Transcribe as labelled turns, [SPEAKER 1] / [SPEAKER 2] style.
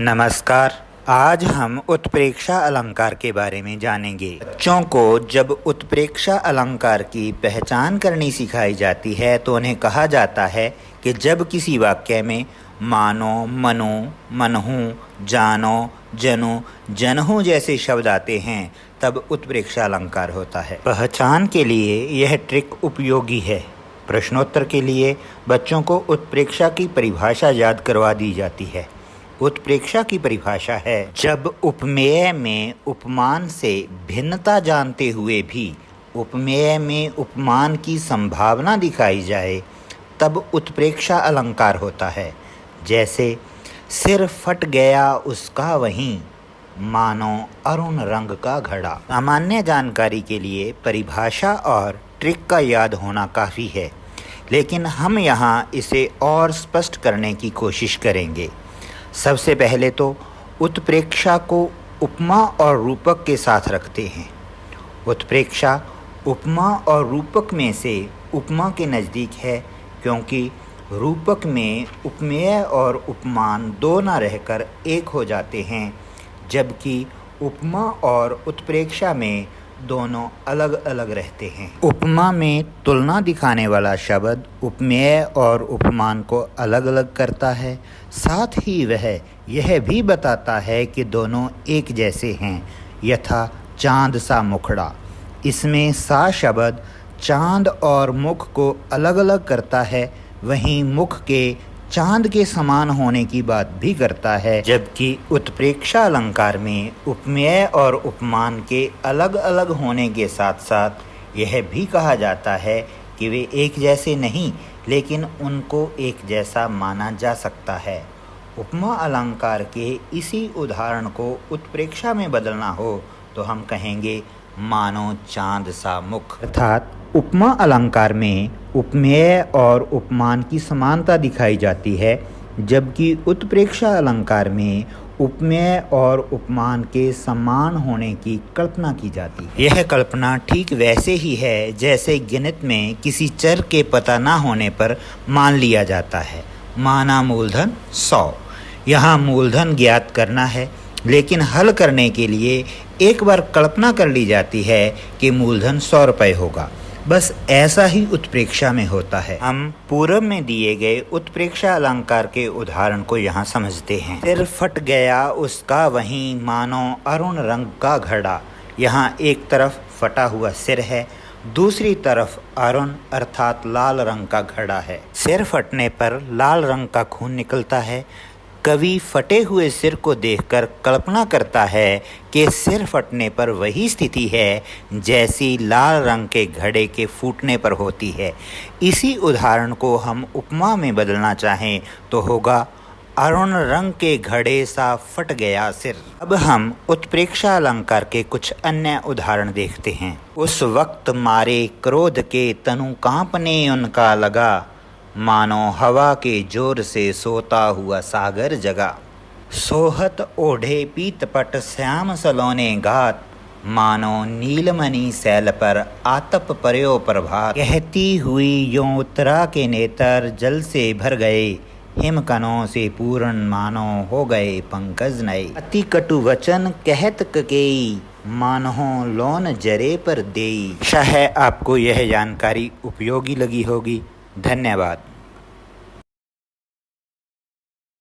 [SPEAKER 1] नमस्कार। आज हम उत्प्रेक्षा अलंकार के बारे में जानेंगे। बच्चों को जब उत्प्रेक्षा अलंकार की पहचान करनी सिखाई जाती है तो उन्हें कहा जाता है कि जब किसी वाक्य में मानो, मनो, मनहूँ, जानो, जनु, जनहूँ जैसे शब्द आते हैं तब उत्प्रेक्षा अलंकार होता है। पहचान के लिए यह ट्रिक उपयोगी है। प्रश्नोत्तर के लिए बच्चों को उत्प्रेक्षा की परिभाषा याद करवा दी जाती है। उत्प्रेक्षा की परिभाषा है, जब उपमेय में उपमान से भिन्नता जानते हुए भी उपमेय में उपमान की संभावना दिखाई जाए तब उत्प्रेक्षा अलंकार होता है। जैसे सिर फट गया उसका वहीं, मानो अरुण रंग का घड़ा। सामान्य जानकारी के लिए परिभाषा और ट्रिक का याद होना काफ़ी है, लेकिन हम यहाँ इसे और स्पष्ट करने की कोशिश करेंगे। सबसे पहले तो उत्प्रेक्षा को उपमा और रूपक के साथ रखते हैं। उत्प्रेक्षा उपमा और रूपक में से उपमा के नज़दीक है, क्योंकि रूपक में उपमेय और उपमान दो न रहकर एक हो जाते हैं, जबकि उपमा और उत्प्रेक्षा में दोनों अलग अलग रहते हैं। उपमा में तुलना दिखाने वाला शब्द उपमेय और उपमान को अलग अलग करता है। साथ ही वह यह भी बताता है कि दोनों एक जैसे हैं, यथा चांद सा मुखड़ा। इसमें सा शब्द चांद और मुख को अलग अलग करता है, वहीं मुख के चांद के समान होने की बात भी करता है। जबकि उत्प्रेक्षा अलंकार में उपमेय और उपमान के अलग अलग होने के साथ साथ यह भी कहा जाता है कि वे एक जैसे नहीं, लेकिन उनको एक जैसा माना जा सकता है। उपमा अलंकार के इसी उदाहरण को उत्प्रेक्षा में बदलना हो तो हम कहेंगे मानो चांद सा मुख। अर्थात उपमा अलंकार में उपमेय और उपमान की समानता दिखाई जाती है, जबकि उत्प्रेक्षा अलंकार में उपमेय और उपमान के समान होने की कल्पना की जाती है। यह कल्पना ठीक वैसे ही है जैसे गणित में किसी चर के पता न होने पर मान लिया जाता है। माना मूलधन 100। यहाँ मूलधन ज्ञात करना है, लेकिन हल करने के लिए एक बार कल्पना कर ली जाती है कि मूलधन 100 रुपये होगा। बस ऐसा ही उत्प्रेक्षा में होता है। हम पूर्व में दिए गए उत्प्रेक्षा अलंकार के उदाहरण को यहाँ समझते हैं। सिर फट गया उसका वहीं, मानो अरुण रंग का घड़ा। यहाँ एक तरफ फटा हुआ सिर है, दूसरी तरफ अरुण अर्थात लाल रंग का घड़ा है। सिर फटने पर लाल रंग का खून निकलता है। कवि फटे हुए सिर को देखकर कल्पना करता है कि सिर फटने पर वही स्थिति है जैसी लाल रंग के घड़े के फूटने पर होती है। इसी उदाहरण को हम उपमा में बदलना चाहें तो होगा अरुण रंग के घड़े सा फट गया सिर। अब हम उत्प्रेक्षा अलंकार के कुछ अन्य उदाहरण देखते हैं। उस वक्त मारे क्रोध के तनु कांपने उनका लगा, मानो हवा के जोर से सोता हुआ सागर जगा। सोहत ओढ़े पीतपट श्याम सलोने घात, मानो नीलमणि सैल पर आतप पर्यो प्रभात। कहती हुई यों उत्तरा के नेत्र जल से भर गए, हिमकणों से पूर्ण मानो हो गए पंकज नए। अति कटु वचन कहत ककेई, मानो लोन जरे पर देई। आशा है आपको यह जानकारी उपयोगी लगी होगी। धन्यवाद।